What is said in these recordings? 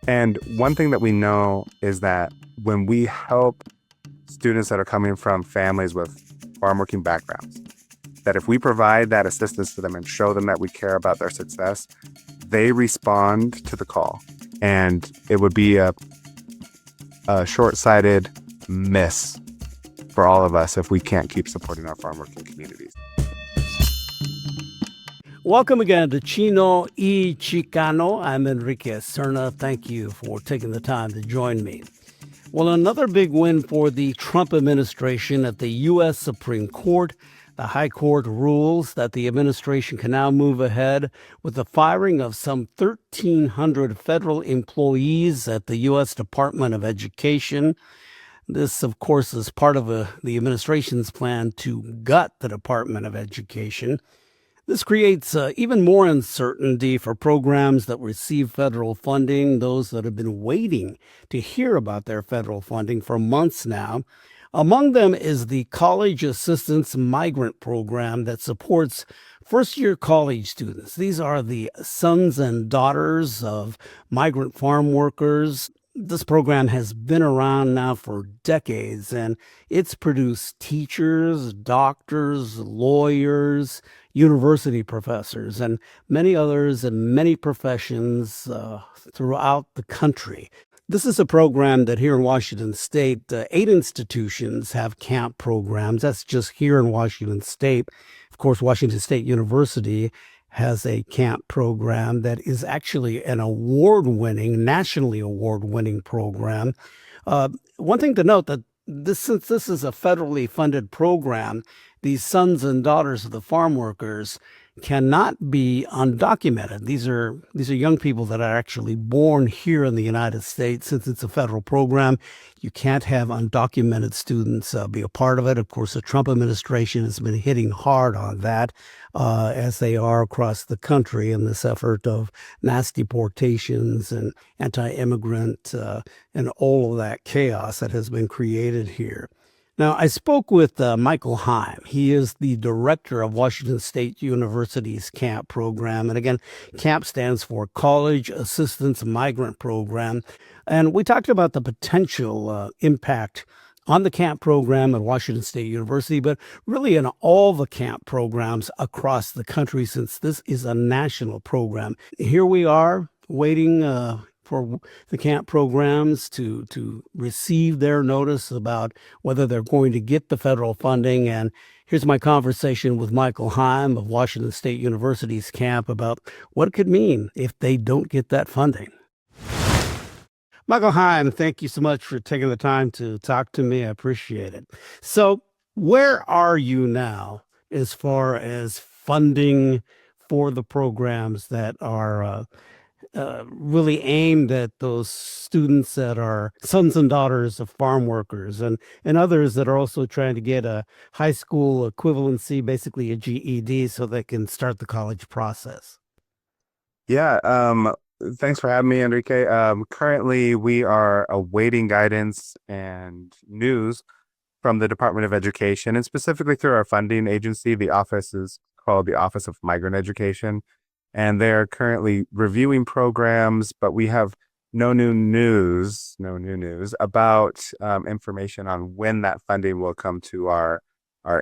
And one thing that we know is that when we help students that are coming from families with farm working backgrounds, that if we provide that assistance to them and show them that we care about their success, they respond to the call. And it would be a short sighted miss for all of us if we can't keep supporting our farm working communities. Welcome again to Chino y Chicano. I'm Enrique Serna. Thank you for taking the time to join me. Well, another big win for the Trump administration at the U.S. Supreme Court. The High Court rules that the administration can now move ahead with the firing of some 1,300 federal employees at the U.S. Department of Education. This, of course, is part of the administration's plan to gut the Department of Education. This creates even more uncertainty for programs that receive federal funding, those that have been waiting to hear about their federal funding for months now. Among them is the College Assistance Migrant Program that supports first-year college students. These are the sons and daughters of migrant farm workers. This program has been around now for decades, and it's produced teachers, doctors, lawyers, university professors, and many others in many professions throughout the country. This is a program that here in Washington State, 8 institutions have camp programs. That's just here in Washington State. Of course, Washington State University has a camp program that is actually an award-winning, nationally award-winning program. One thing to note that since this is a federally funded program, these sons and daughters of the farm workers cannot be undocumented. These are young people that are actually born here in the United States. Since it's a federal program, you can't have undocumented students be a part of it. Of course, the Trump administration has been hitting hard on that, as they are across the country in this effort of mass deportations and anti-immigrant and all of that chaos that has been created here. Now, I spoke with Michael Heim. He is the director of Washington State University's CAMP program. And again, CAMP stands for College Assistance Migrant Program. And we talked about the potential impact on the CAMP program at Washington State University, but really in all the CAMP programs across the country, since this is a national program. Here we are waiting for the camp programs to receive their notice about whether they're going to get the federal funding. And here's my conversation with Michael Heim of Washington State University's camp about what it could mean if they don't get that funding. Michael Heim, thank you so much for taking the time to talk to me. I appreciate it. So, where are you now as far as funding for the programs that are really aimed at those students that are sons and daughters of farm workers and others that are also trying to get a high school equivalency, basically a GED, so they can start the college process? Yeah, thanks for having me, Enrique. Currently, we are awaiting guidance and news from the Department of Education, and specifically through our funding agency. The office is called the Office of Migrant Education, and they're currently reviewing programs, but we have no new news about information on when that funding will come to our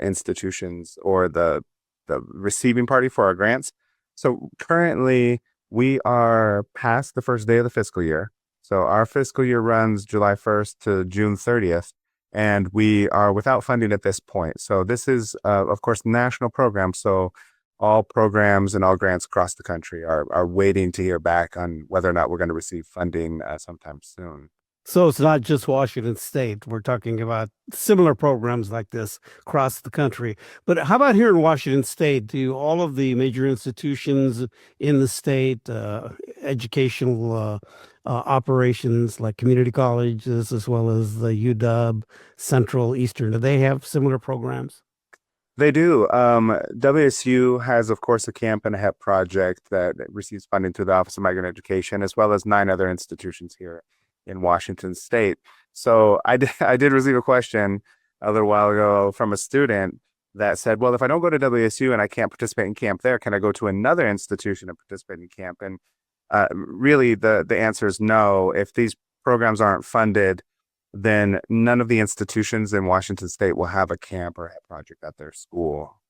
institutions or the receiving party for our grants. So currently, we are past the first day of the fiscal year. So our fiscal year runs July 1st to June 30th, and we are without funding at this point. So this is, of course, national program. So all programs and all grants across the country are waiting to hear back on whether or not we're going to receive funding sometime soon. So it's not just Washington State. We're talking about similar programs like this across the country. But how about here in Washington State? Do all of the major institutions in the state, educational operations like community colleges, as well as the UW, Central, Eastern, do they have similar programs? They do. WSU has, of course, a camp and a HEP project that receives funding through the Office of Migrant Education, as well as 9 other institutions here in Washington State. So I did receive a question a little while ago from a student that said, well, if I don't go to WSU and I can't participate in camp there, can I go to another institution and participate in camp? And really the answer is no. If these programs aren't funded, then none of the institutions in Washington State will have a camp or a project at their school.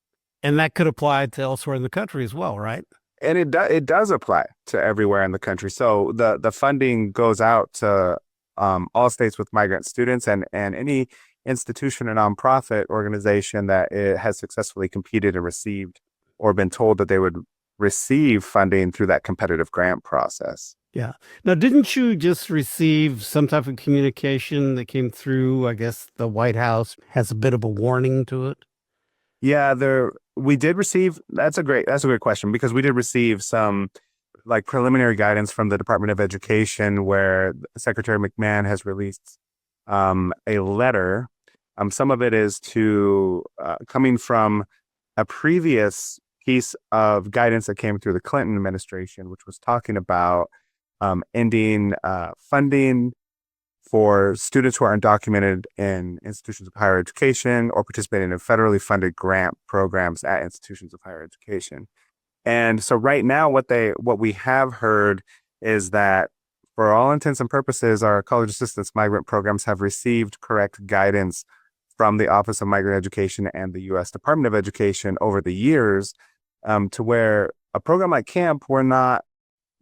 And that could apply to elsewhere in the country as well, right? And it does apply to everywhere in the country. So the funding goes out to all states with migrant students, and any institution or nonprofit organization that it has successfully competed and received or been told that they would receive funding through that competitive grant process. Yeah. Now, didn't you just receive some type of communication that came through? I guess the White House has a bit of a warning to it. Yeah, there we did receive. That's a great question, because we did receive some like preliminary guidance from the Department of Education, where Secretary McMahon has released a letter. Some of it is to coming from a previous piece of guidance that came through the Clinton administration, which was talking about ending funding for students who are undocumented in institutions of higher education or participating in federally funded grant programs at institutions of higher education. And so right now, what we have heard is that for all intents and purposes, our college assistance migrant programs have received correct guidance from the Office of Migrant Education and the U.S. Department of Education over the years, to where a program like camp, we're not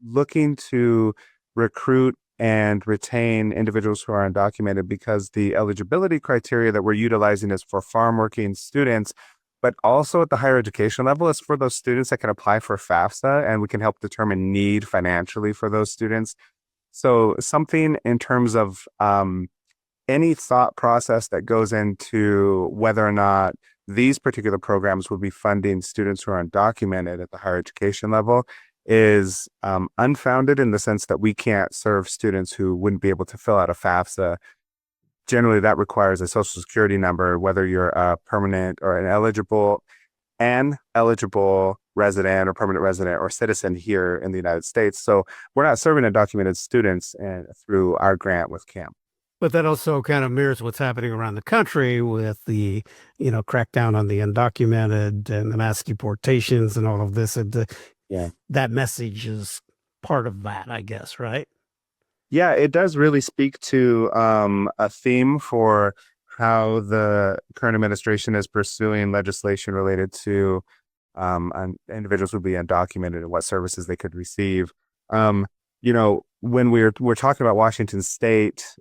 looking to recruit and retain individuals who are undocumented, because the eligibility criteria that we're utilizing is for farm working students, but also at the higher education level is for those students that can apply for FAFSA, and we can help determine need financially for those students. So something in terms of any thought process that goes into whether or not these particular programs will be funding students who are undocumented at the higher education level is unfounded, in the sense that we can't serve students who wouldn't be able to fill out a FAFSA. Generally, that requires a social security number, whether you're a permanent or an eligible resident or permanent resident or citizen here in the United States. So we're not serving undocumented students through our grant with CAMP. But that also kind of mirrors what's happening around the country with the, crackdown on the undocumented and the mass deportations and all of this. And Yeah. that message is part of that, I guess, right? Yeah, it does really speak to a theme for how the current administration is pursuing legislation related to individuals who be undocumented and what services they could receive. When we're talking about Washington State,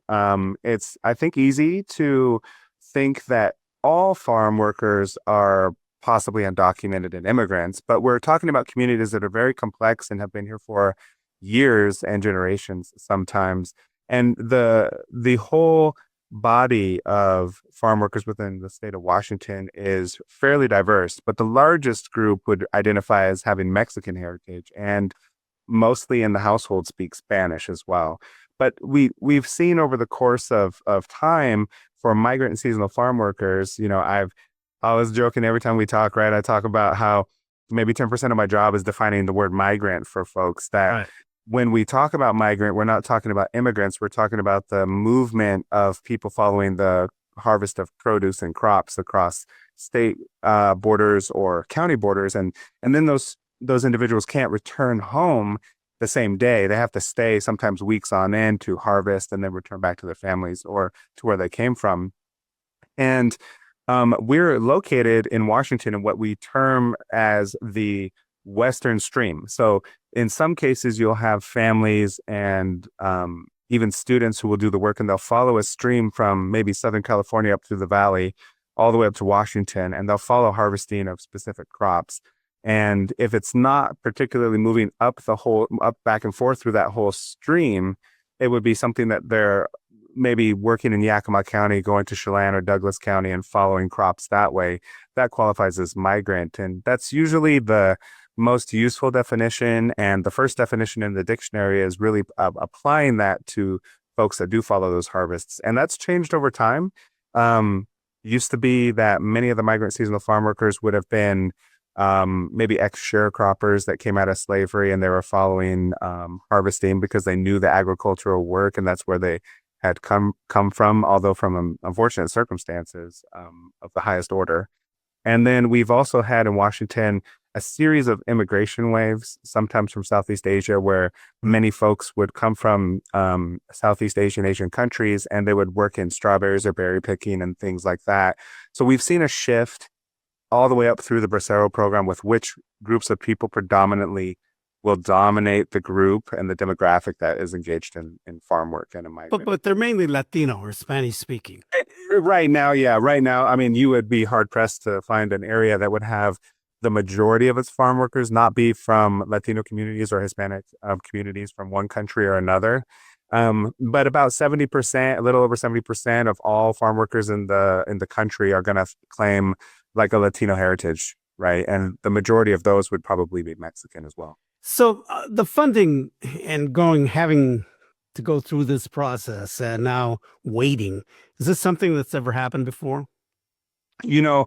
it's, I think, easy to think that all farm workers are possibly undocumented and immigrants, but we're talking about communities that are very complex and have been here for years and generations sometimes. And the whole body of farm workers within the state of Washington is fairly diverse, but the largest group would identify as having Mexican heritage, and mostly in the household speak Spanish as well. But we've seen over the course of time, for migrant and seasonal farm workers, I was joking every time we talk, right? I talk about how maybe 10% of my job is defining the word migrant for folks, that Right. when we talk about migrant, we're not talking about immigrants. We're talking about the movement of people following the harvest of produce and crops across state borders or county borders. And then those individuals can't return home the same day. They have to stay sometimes weeks on end to harvest and then return back to their families or to where they came from. And we're located in Washington in what we term as the Western Stream. So in some cases, you'll have families and even students who will do the work, and they'll follow a stream from maybe Southern California up through the valley, all the way up to Washington, and they'll follow harvesting of specific crops. And if it's not particularly moving up back and forth through that whole stream, it would be something that they're maybe working in Yakima County, going to Chelan or Douglas County and following crops that way. That qualifies as migrant. And that's usually the most useful definition. And the first definition in the dictionary is really applying that to folks that do follow those harvests. And that's changed over time. Used to be that many of the migrant seasonal farm workers would have been maybe ex-sharecroppers that came out of slavery, and they were following harvesting because they knew the agricultural work, and that's where they had come from, although from unfortunate circumstances of the highest order. And then we've also had in Washington a series of immigration waves, sometimes from Southeast Asia, where many folks would come from Southeast Asian countries, and they would work in strawberries or berry picking and things like that. So we've seen a shift all the way up through the Bracero program with which groups of people predominantly will dominate the group and the demographic that is engaged in farm work and in migrant. But they're mainly Latino or Spanish speaking. Right now, yeah, right now, I mean, you would be hard pressed to find an area that would have the majority of its farm workers not be from Latino communities or Hispanic communities from one country or another. But about 70%, a little over 70% of all farm workers in the country are going to claim like a Latino heritage, right? And the majority of those would probably be Mexican as well. So the funding and having to go through this process and now waiting, is this something that's ever happened before? You know,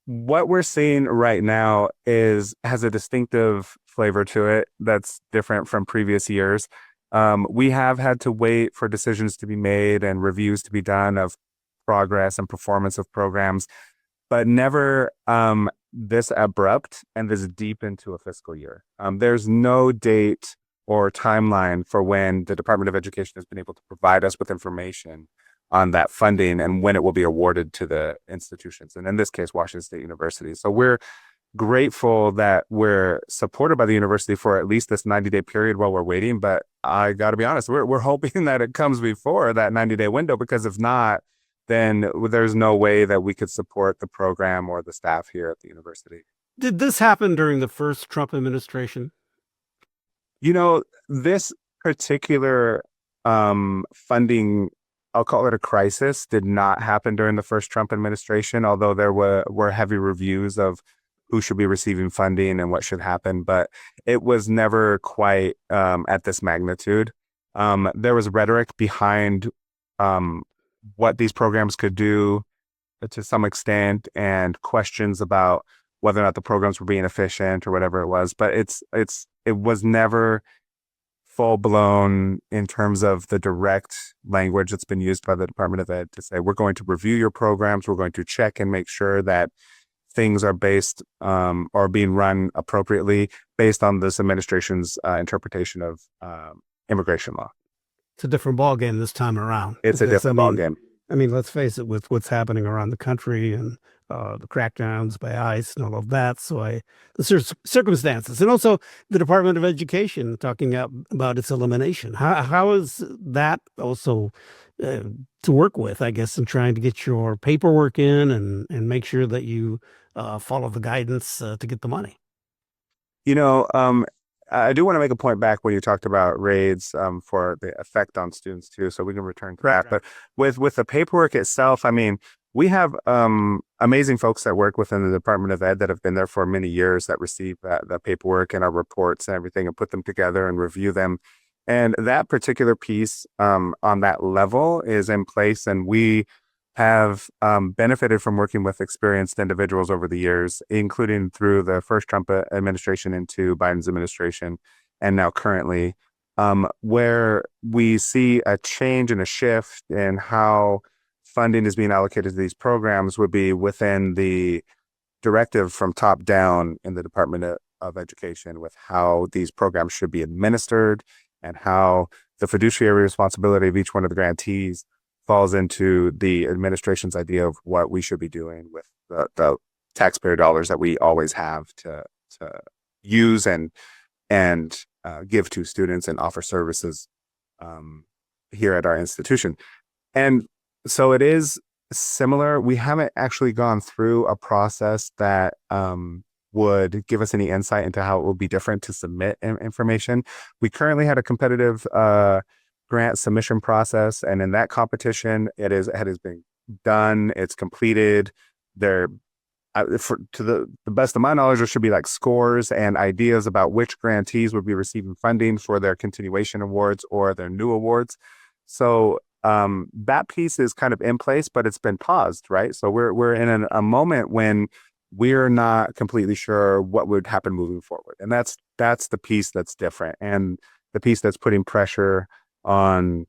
what we're seeing right now has a distinctive flavor to it that's different from previous years. We have had to wait for decisions to be made and reviews to be done of progress and performance of programs, but never this abrupt and this deep into a fiscal year. There's no date or timeline for when the Department of Education has been able to provide us with information on that funding and when it will be awarded to the institutions. And in this case, Washington State University. So we're grateful that we're supported by the university for at least this 90-day period while we're waiting. But I got to be honest, we're hoping that it comes before that 90-day window, because if not, then there's no way that we could support the program or the staff here at the university. Did this happen during the first Trump administration? This particular funding, I'll call it a crisis, did not happen during the first Trump administration, although there were heavy reviews of who should be receiving funding and what should happen, but it was never quite at this magnitude. There was rhetoric behind what these programs could do to some extent, and questions about whether or not the programs were being efficient or whatever it was, but it was never full blown in terms of the direct language that's been used by the Department of Ed to say, we're going to review your programs, we're going to check and make sure that things are based or being run appropriately based on this administration's interpretation of immigration law. It's a different ballgame this time around. It's a different ballgame. I mean, let's face it, with what's happening around the country and the crackdowns by ICE and all of that. So the circumstances, and also the Department of Education talking about its elimination. How is that also to work with, I guess, in trying to get your paperwork in and make sure that you follow the guidance to get the money? I do want to make a point back when you talked about raids for the effect on students too, so we can return to that. But with the paperwork itself, I mean, we have amazing folks that work within the Department of Ed that have been there for many years that receive that paperwork and our reports and everything and put them together and review them. And that particular piece on that level is in place, and we have benefited from working with experienced individuals over the years, including through the first Trump administration into Biden's administration, and now currently, where we see a change and a shift in how funding is being allocated to these programs would be within the directive from top down in the Department of Education with how these programs should be administered and how the fiduciary responsibility of each one of the grantees falls into the administration's idea of what we should be doing with the taxpayer dollars that we always have to use and give to students and offer services here at our institution. And so it is similar. We haven't actually gone through a process that would give us any insight into how it will be different to submit information. We currently had a competitive grant submission process, and in that competition, it has been done. It's completed. To the best of my knowledge, there should be like scores and ideas about which grantees would be receiving funding for their continuation awards or their new awards. So that piece is kind of in place, but it's been paused, right? So we're in a moment when we're not completely sure what would happen moving forward, and that's the piece that's different, and the piece that's putting pressure on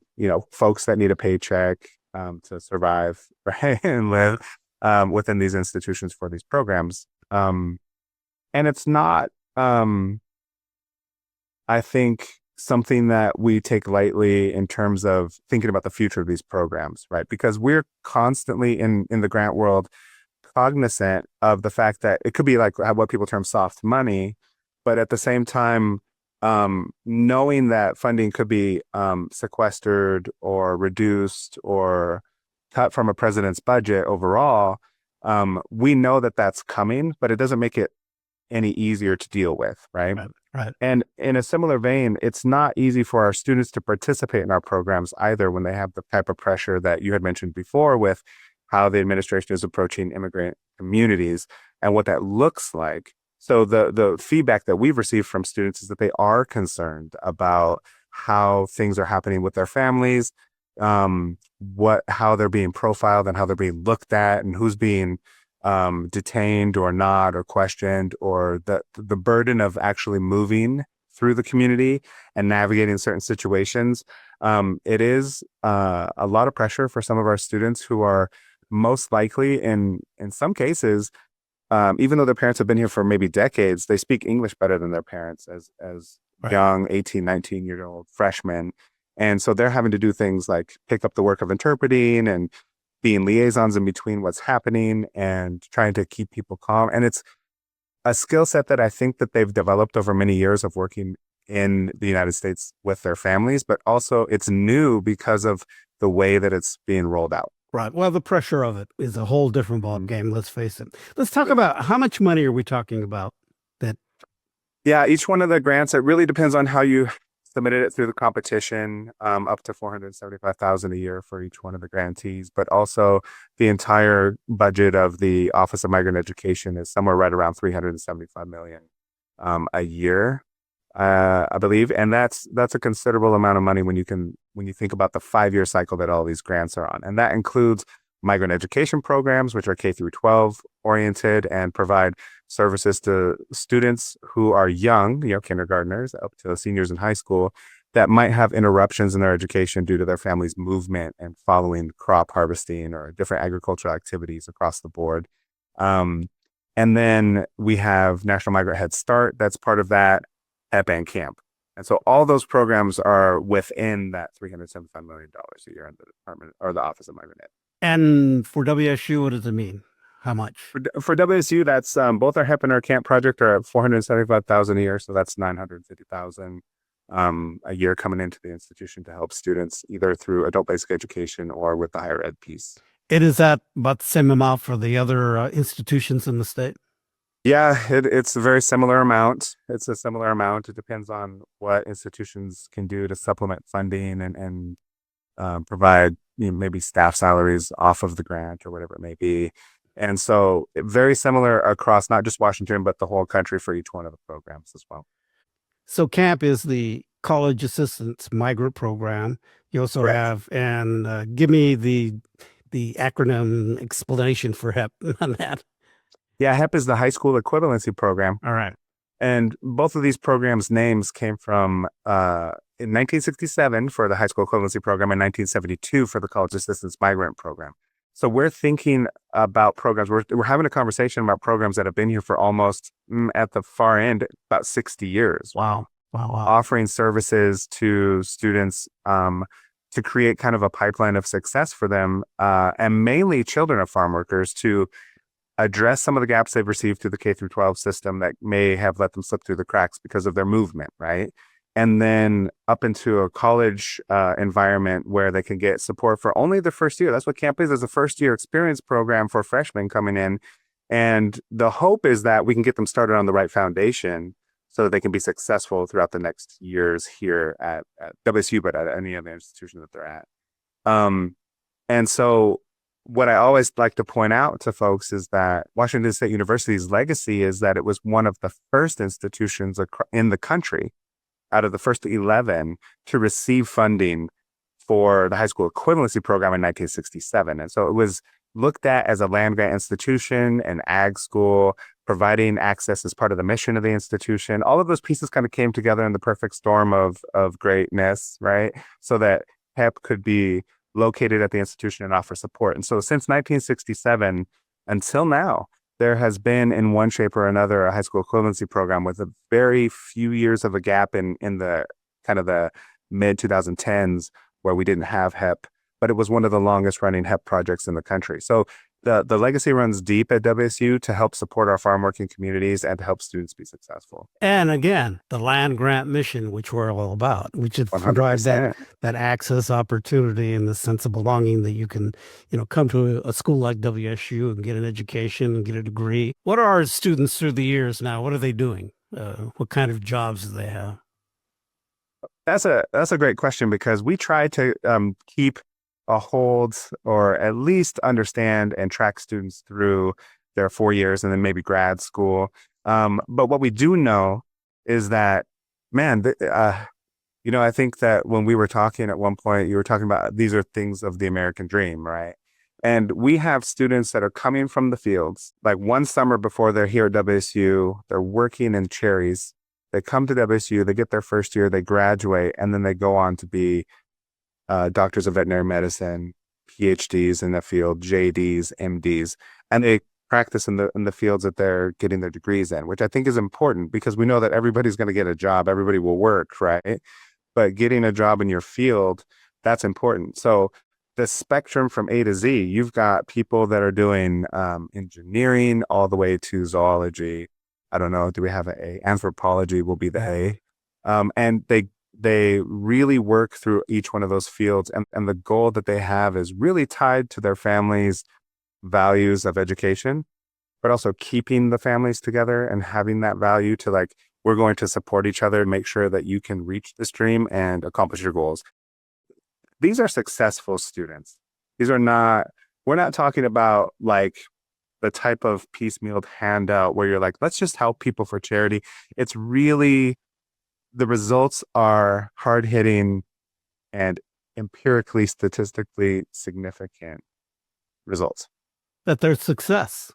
folks that need a paycheck to survive, right, and live within these institutions for these programs. And it's not, I think, something that we take lightly in terms of thinking about the future of these programs, right? Because we're constantly in the grant world cognizant of the fact that it could be like what people term soft money, but at the same time, knowing that funding could be sequestered or reduced or cut from a president's budget overall, we know that that's coming, but it doesn't make it any easier to deal with, right? Right. Right. And in a similar vein, it's not easy for our students to participate in our programs either when they have the type of pressure that you had mentioned before with how the administration is approaching immigrant communities and what that looks like. So the feedback that we've received from students is that they are concerned about how things are happening with their families, how they're being profiled and how they're being looked at and who's being detained or not or questioned, or the burden of actually moving through the community and navigating certain situations. It is a lot of pressure for some of our students who are most likely in some cases, even though their parents have been here for maybe decades, they speak English better than their parents as Right. young 18, 19-year-old freshmen. And so they're having to do things like pick up the work of interpreting and being liaisons in between what's happening and trying to keep people calm. And it's a skill set that I think that they've developed over many years of working in the United States with their families, but also it's new because of the way that it's being rolled out. Right. Well, the pressure of it is a whole different ball Mhm. game. Let's face it. Let's talk about how much money are we talking about? That Yeah, each one of the grants, it really depends on how you submitted it through the competition, up to 475,000 a year for each one of the grantees, but also the entire budget of the Office of Migrant Education is somewhere right around 375 million a year, I believe, and that's a considerable amount of money when you think about the 5-year cycle that all these grants are on, and that includes migrant education programs, which are K through 12 oriented and provide services to students who are young, kindergartners up to seniors in high school that might have interruptions in their education due to their family's movement and following crop harvesting or different agricultural activities across the board. Um, and then we have National Migrant Head Start, that's part of that, HEP and Camp. And so all those programs are within that $375 million a year in the department or the Office of Migrant Ed. and for WSU, what does it mean? How much? For WSU, that's both our HEP and our Camp project are at 475,000 a year, so that's 950,000 a year coming into the institution to help students either through adult basic education or with the higher ed piece. It is that about the same amount for the other institutions in the state. Yeah, it's a very similar amount. It's a similar amount. It depends on what institutions can do to supplement funding and provide maybe staff salaries off of the grant or whatever it may be. And so very similar across not just Washington, but the whole country for each one of the programs as well. So CAMP is the College Assistance Migrant Program. You also Correct. have, and give me the acronym explanation for HEP on that. Yeah, HEP is the high school equivalency program. All right. And both of these programs' names came from in 1967 for the high school equivalency program and 1972 for the College Assistance Migrant Program. So we're thinking about programs. We're having a conversation about programs that have been here for almost at the far end about 60 years. Wow. Wow. Wow. Offering services to students to create kind of a pipeline of success for them, and mainly children of farm workers to address some of the gaps they've received through the K through 12 system that may have let them slip through the cracks because of their movement, right? And then up into a college environment where they can get support for only the first year. That's what camp is a first year experience program for freshmen coming in. And the hope is that we can get them started on the right foundation so that they can be successful throughout the next years here at WSU, but at any other institution that they're at. And so what I always like to point out to folks is that Washington State University's legacy is that it was one of the first institutions in the country out of the first 11 to receive funding for the high school equivalency program in 1967. And so it was looked at as a land grant institution, an ag school, providing access as part of the mission of the institution. All of those pieces kind of came together in the perfect storm of greatness, right? So that HEP could be located at the institution and offer support. And so since 1967 until now, there has been in one shape or another a high school equivalency program with a very few years of a gap in the kind of the mid 2010s where we didn't have HEP, but it was one of the longest running HEP projects in the country. So the legacy runs deep at WSU to help support our farm working communities and to help students be successful. And again, the land grant mission, which we're all about, which is provide that 100%. that access opportunity and the sense of belonging that you can, come to a school like WSU and get an education and get a degree. What are our students through the years now? What are they doing? What kind of jobs do they have? That's a great question because we try to keep a hold or at least understand and track students through their 4 years and then maybe grad school. But what we do know is that, man, I think that when we were talking at one point, you were talking about these are things of the American dream, right? And we have students that are coming from the fields, like one summer before they're here at WSU, they're working in cherries. They come to WSU, they get their first year, they graduate, and then they go on to be doctors of veterinary medicine, PhDs in the field, JDs, MDs, and they practice in the fields that they're getting their degrees in, which I think is important because we know that everybody's going to get a job, everybody will work, right? But getting a job in your field, that's important. So the spectrum from A to Z, you've got people that are doing engineering all the way to zoology. I don't know. Do we have an A? Anthropology will be the A. And they really work through each one of those fields. And the goal that they have is really tied to their families' values of education, but also keeping the families together and having that value to like, we're going to support each other, make sure that you can reach this dream and accomplish your goals. These are successful students. We're not talking about like the type of piecemealed handout where you're like, let's just help people for charity. It's really, the results are hard hitting and empirically, statistically significant results. That their success.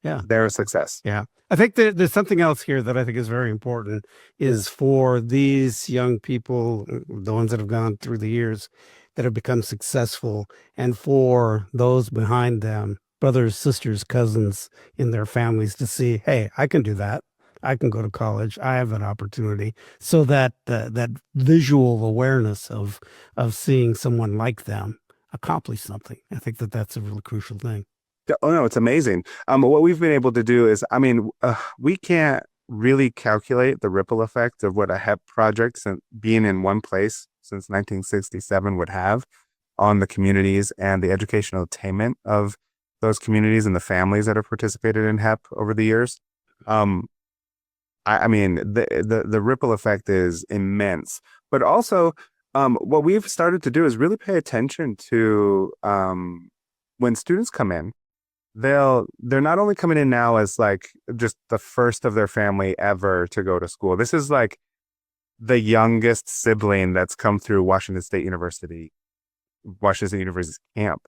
Yeah. They're a success. Yeah. I think there's something else here that I think is very important is for these young people, the ones that have gone through the years that have become successful, and for those behind them, brothers, sisters, cousins in their families to see, hey, I can do that. I can go to college. I have an opportunity. So that that visual awareness of seeing someone like them accomplish something. I think that's a really crucial thing. Oh no, it's amazing. What we've been able to do is, we can't really calculate the ripple effect of what a HEP project being in one place since 1967 would have on the communities and the educational attainment of those communities and the families that have participated in HEP over the years. The ripple effect is immense, but also, what we've started to do is really pay attention to, when students come in, they're not only coming in now as like just the first of their family ever to go to school. This is like the youngest sibling that's come through Washington University's camp.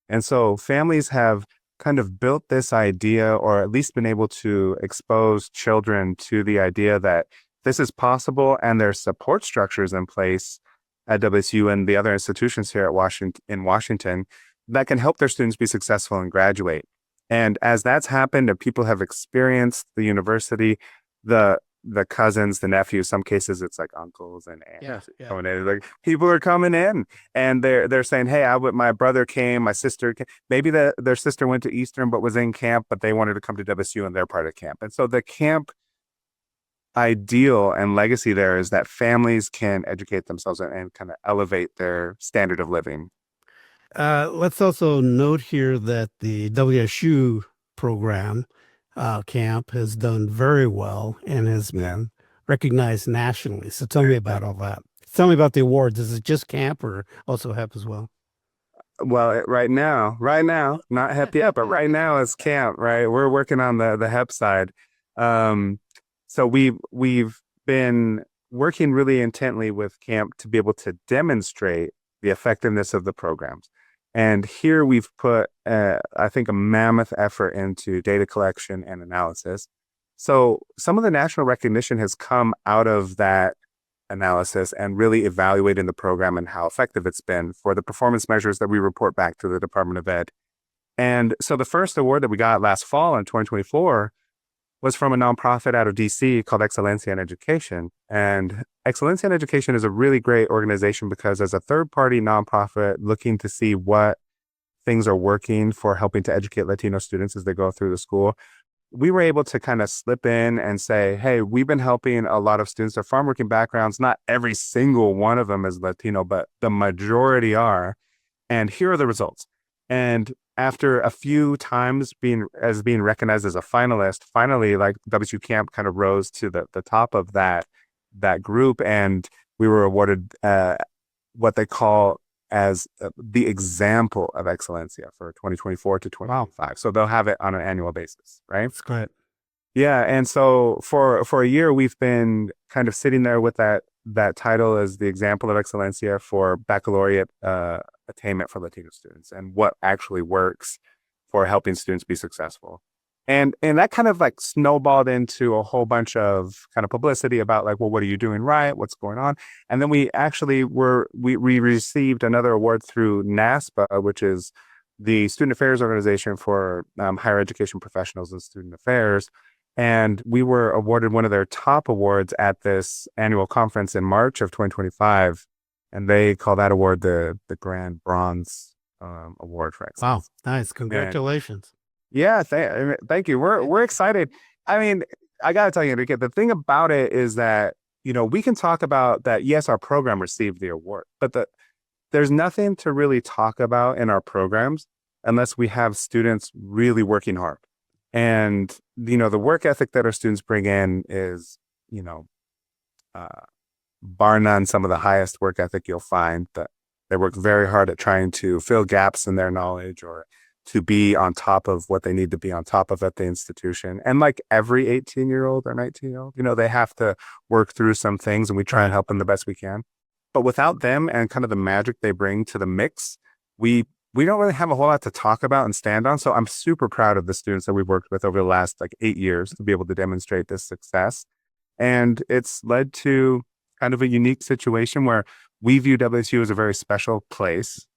And so families have kind of built this idea, or at least been able to expose children to the idea that this is possible, and there's support structures in place at WSU and the other institutions here at Washington that can help their students be successful and graduate. And as that's happened and people have experienced the university, the cousins, the nephews, some cases it's like uncles and aunts coming in. Like people are coming in and they're saying, hey, my brother came, my sister came. Maybe their sister went to Eastern but was in camp, but they wanted to come to WSU and they're part of camp. And so the camp ideal and legacy there is that families can educate themselves and kind of elevate their standard of living. Let's also note here that the WSU program camp has done very well and has been recognized nationally. So tell me about all that. Tell me about the awards. Is it just camp or also HEP as well? Well, right now, not HEP yet, but right now it's camp, right? We're working on the HEP side. So we've been working really intently with camp to be able to demonstrate the effectiveness of the programs. And here we've put, I think, a mammoth effort into data collection and analysis. So some of the national recognition has come out of that analysis and really evaluating the program and how effective it's been for the performance measures that we report back to the Department of Ed. And so the first award that we got last fall in 2024 was from a nonprofit out of DC called Excelencia in Education. And Excelencia in Education is a really great organization because as a third-party nonprofit looking to see what things are working for helping to educate Latino students as they go through the school, we were able to kind of slip in and say, hey, we've been helping a lot of students of farm working backgrounds. Not every single one of them is Latino, but the majority are. And here are the results. And after a few times being recognized as a finalist, finally, like WSU Camp kind of rose to the top of that group, and we were awarded what they call as the example of Excelencia for 2024 to 2025. Wow. So they'll have it on an annual basis, right? That's great. Yeah, and so for a year we've been kind of sitting there with that title as the example of Excelencia for baccalaureate attainment for Latino students and what actually works for helping students be successful. And that kind of like snowballed into a whole bunch of kind of publicity about like, well, what are you doing right? What's going on? And then we actually we received another award through NASPA, which is the Student Affairs Organization for higher education professionals and student affairs. And we were awarded one of their top awards at this annual conference in March of 2025. And they call that award the Grand Bronze Award for Excellence. Wow, nice. Congratulations. Yeah, thank you. We're excited. I mean, I got to tell you, Enrique, the thing about it is that, we can talk about that. Yes, our program received the award, but there's nothing to really talk about in our programs unless we have students really working hard. And, the work ethic that our students bring in is, bar none, some of the highest work ethic you'll find. That they work very hard at trying to fill gaps in their knowledge or to be on top of what they need to be on top of at the institution. And like every 18-year-old or 19-year-old, they have to work through some things, and we try and help them the best we can. But without them and kind of the magic they bring to the mix, we don't really have a whole lot to talk about and stand on. So I'm super proud of the students that we've worked with over the last like 8 years to be able to demonstrate this success. And it's led to kind of a unique situation where we view WSU as a very special place.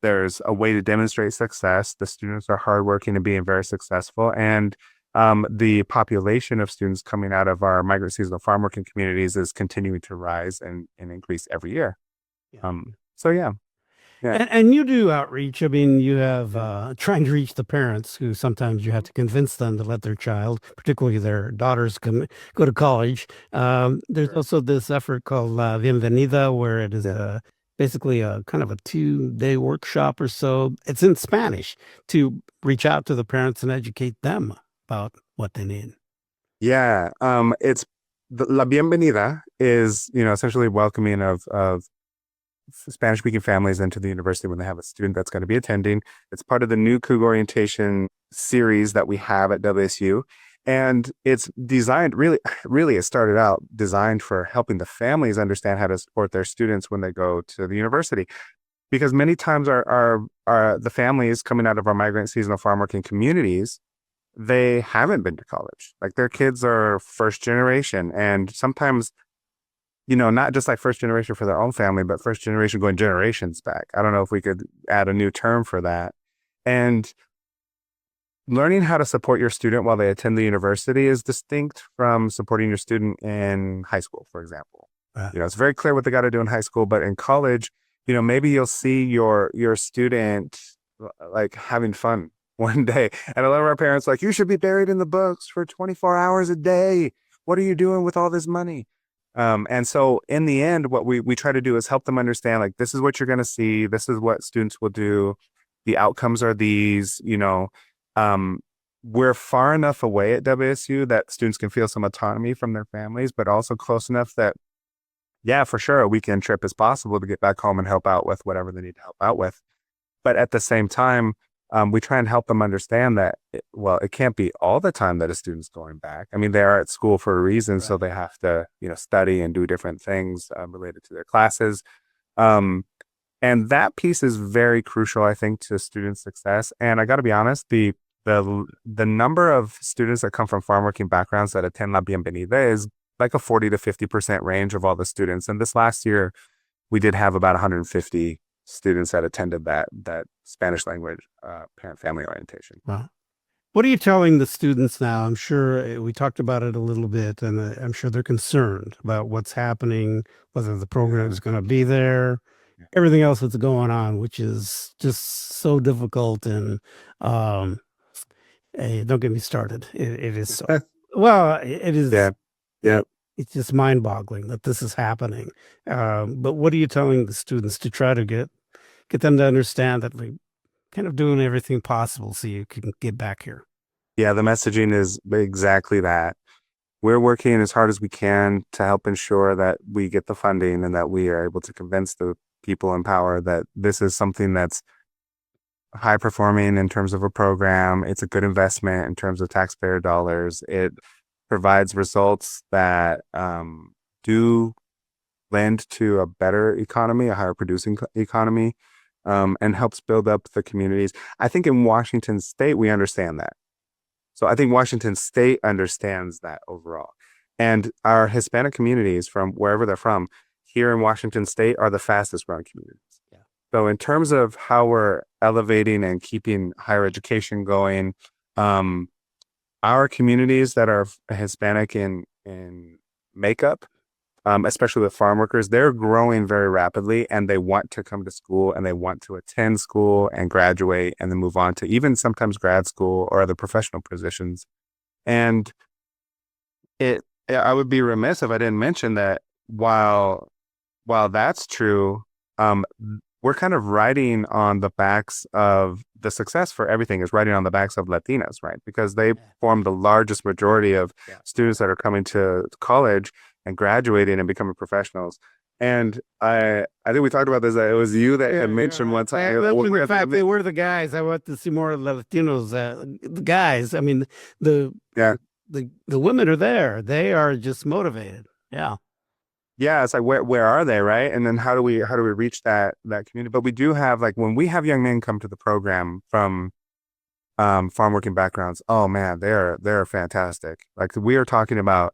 There's a way to demonstrate success. The students are hardworking and being very successful. And the population of students coming out of our migrant seasonal farm working communities is continuing to rise and increase every year. Yeah. So yeah. And you do outreach. I mean, you have trying to reach the parents who sometimes you have to convince them to let their child, particularly their daughters, go to college. There's also this effort called La Bienvenida, where it is basically a kind of a 2-day workshop or so. It's in Spanish to reach out to the parents and educate them about what they need. Yeah, it's La Bienvenida is essentially welcoming of Spanish-speaking families into the university when they have a student that's going to be attending. It's part of the new Cougar orientation series that we have at WSU. And it's designed really it started out designed for helping the families understand how to support their students when they go to the university. Because many times the families coming out of our migrant seasonal farm working communities, they haven't been to college. Like their kids are first generation, and sometimes not just like first generation for their own family, but first generation going generations back. I don't know if we could add a new term for that. And learning how to support your student while they attend the university is distinct from supporting your student in high school, for example. It's very clear what they got to do in high school, but in college, maybe you'll see your student like having fun one day. And a lot of our parents like, you should be buried in the books for 24 hours a day. What are you doing with all this money? And so in the end, what we try to do is help them understand, like, this is what you're going to see. This is what students will do. The outcomes are these, we're far enough away at WSU that students can feel some autonomy from their families, but also close enough that, yeah, for sure, a weekend trip is possible to get back home and help out with whatever they need to help out with. But at the same time, we try and help them understand that, it can't be all the time that a student's going back. I mean, they are at school for a reason, right. So they have to, study and do different things related to their classes. And that piece is very crucial, I think, to student success. And I got to be honest, the number of students that come from farm working backgrounds that attend La Bienvenida is like a 40 to 50% range of all the students. And this last year, we did have about 150 students that attended that Spanish language parent family orientation. Wow. What are you telling the students now? I'm sure we talked about it a little bit, and I'm sure they're concerned about what's happening, whether the program is going to be there, Yeah. everything else that's going on, which is just so difficult. And um, hey, don't get me started. It is so well. It is. Yeah. Yeah. It's just mind-boggling that this is happening. But what are you telling the students to try to get them to understand that we kind of doing everything possible so you can get back here? Yeah, the messaging is exactly that. We're working as hard as we can to help ensure that we get the funding and that we are able to convince the people in power that this is something that's high performing in terms of a program. It's a good investment in terms of taxpayer dollars. It provides results that do lend to a better economy, a higher producing economy, and helps build up the communities. I think in Washington State, we understand that. So I think Washington State understands that overall. And our Hispanic communities from wherever they're from here in Washington State are the fastest growing communities. Yeah. So in terms of how we're elevating and keeping higher education going, our communities that are Hispanic in makeup, especially with farm workers, they're growing very rapidly and they want to come to school and they want to attend school and graduate and then move on to even sometimes grad school or other professional positions. And I would be remiss if I didn't mention that while that's true, um, we're kind of riding on the backs of the success for everything is riding on the backs of Latinas, right? Because they form the largest majority of students that are coming to college and graduating and becoming professionals. And I think we talked about this. It was you that had mentioned one time. In fact, they were the guys. I want to see more of the Latinos. The guys. I mean, the Yeah. the women are there. They are just motivated. Yeah. Yeah, it's like where are they, right? And then how do we reach that community? But we do have like when we have young men come to the program from farm working backgrounds, oh man, they're fantastic. Like we are talking about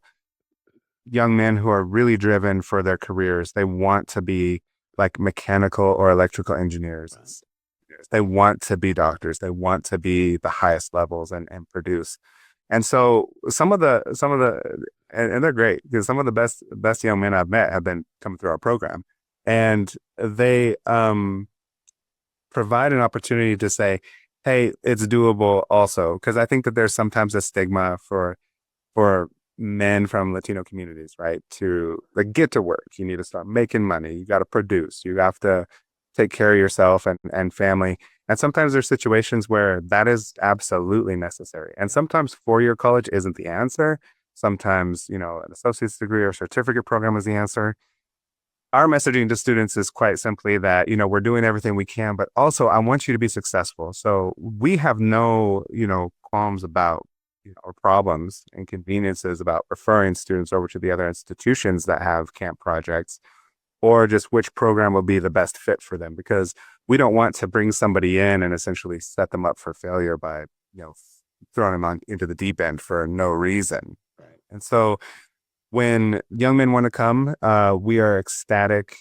young men who are really driven for their careers. They want to be like mechanical or electrical engineers. Right. They want to be doctors. They want to be the highest levels and produce. And so some of the and they're great because some of the best young men I've met have been coming through our program, and they provide an opportunity to say, "Hey, it's doable." Also, because I think that there's sometimes a stigma for men from Latino communities, right? To like get to work, you need to start making money. You got to produce. You have to take care of yourself and family. And sometimes there's situations where that is absolutely necessary. And sometimes four-year college isn't the answer. Sometimes, an associate's degree or certificate program is the answer. Our messaging to students is quite simply that, we're doing everything we can, but also I want you to be successful. So we have no, qualms about, or problems and inconveniences about referring students over to the other institutions that have camp projects or just which program will be the best fit for them, because we don't want to bring somebody in and essentially set them up for failure by, throwing them into the deep end for no reason. Right. And so when young men want to come, we are ecstatic.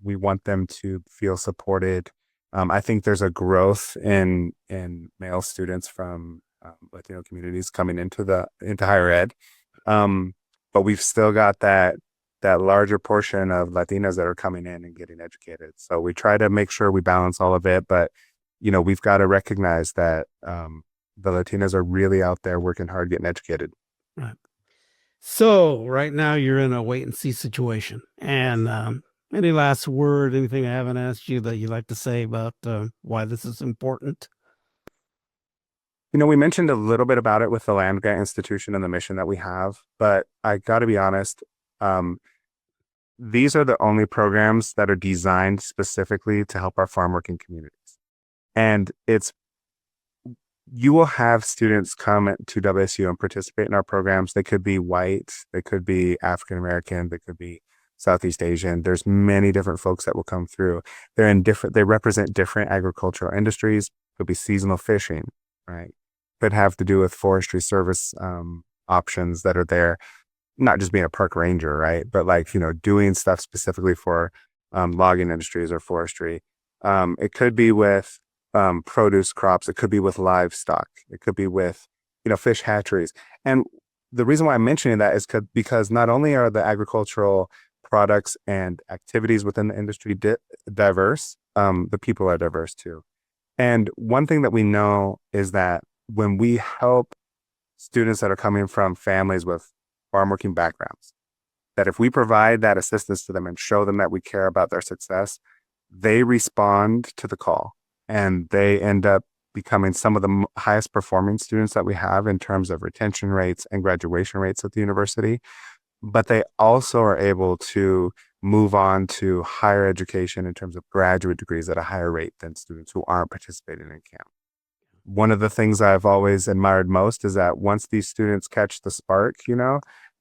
We want them to feel supported. I think there's a growth in male students from Latino communities coming into higher ed. But we've still got that larger portion of Latinas that are coming in and getting educated. So we try to make sure we balance all of it, but we've got to recognize that the Latinas are really out there working hard, getting educated. Right. So right now you're in a wait and see situation. And any last word, anything I haven't asked you that you'd like to say about why this is important? We mentioned a little bit about it with the land grant institution and the mission that we have, but I got to be honest, these are the only programs that are designed specifically to help our farm working communities. And you will have students come to WSU and participate in our programs. They could be white, they could be African American, they could be Southeast Asian. There's many different folks that will come through. They represent different agricultural industries. Could be seasonal fishing, right? Could have to do with forestry service options that are there. Not just being a park ranger, right? But like, doing stuff specifically for logging industries or forestry. It could be with produce crops. It could be with livestock. It could be with, fish hatcheries. And the reason why I'm mentioning that is because not only are the agricultural products and activities within the industry diverse, the people are diverse too. And one thing that we know is that when we help students that are coming from families with farm working backgrounds, that if we provide that assistance to them and show them that we care about their success, they respond to the call and they end up becoming some of the highest performing students that we have in terms of retention rates and graduation rates at the university. But they also are able to move on to higher education in terms of graduate degrees at a higher rate than students who aren't participating in camp. One of the things I've always admired most is that once these students catch the spark,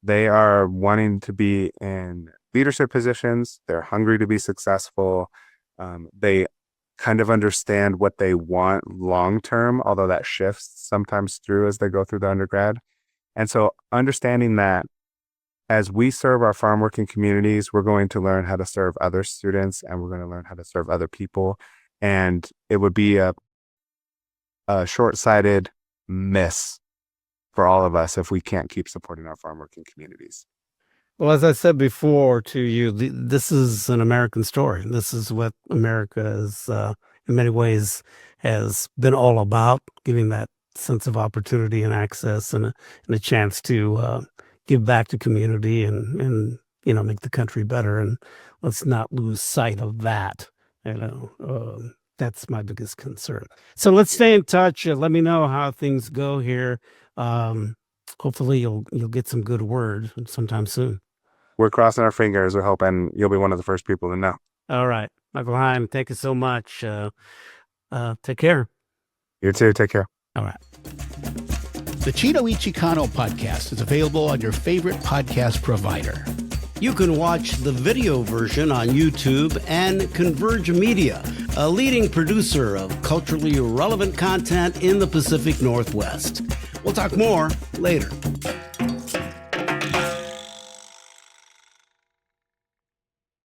they are wanting to be in leadership positions. They're hungry to be successful. They kind of understand what they want long term, although that shifts sometimes through as they go through the undergrad. And so understanding that as we serve our farm working communities, we're going to learn how to serve other students and we're going to learn how to serve other people. And it would be a short-sighted miss for all of us if we can't keep supporting our farm working communities. Well, as I said before to you, this is an American story. This is what America is, in many ways, has been all about, giving that sense of opportunity and access and a chance to give back to community and make the country better. And let's not lose sight of that. That's my biggest concern. So let's stay in touch. Let me know how things go here. Hopefully you'll get some good word sometime soon. We're crossing our fingers. We're hoping you'll be one of the first people to know. All right. Michael Heim, thank you so much. Take care. You too. Take care. All right. The Chino y Chicano podcast is available on your favorite podcast provider. You can watch the video version on YouTube and Converge Media, a leading producer of culturally relevant content in the Pacific Northwest. We'll talk more later.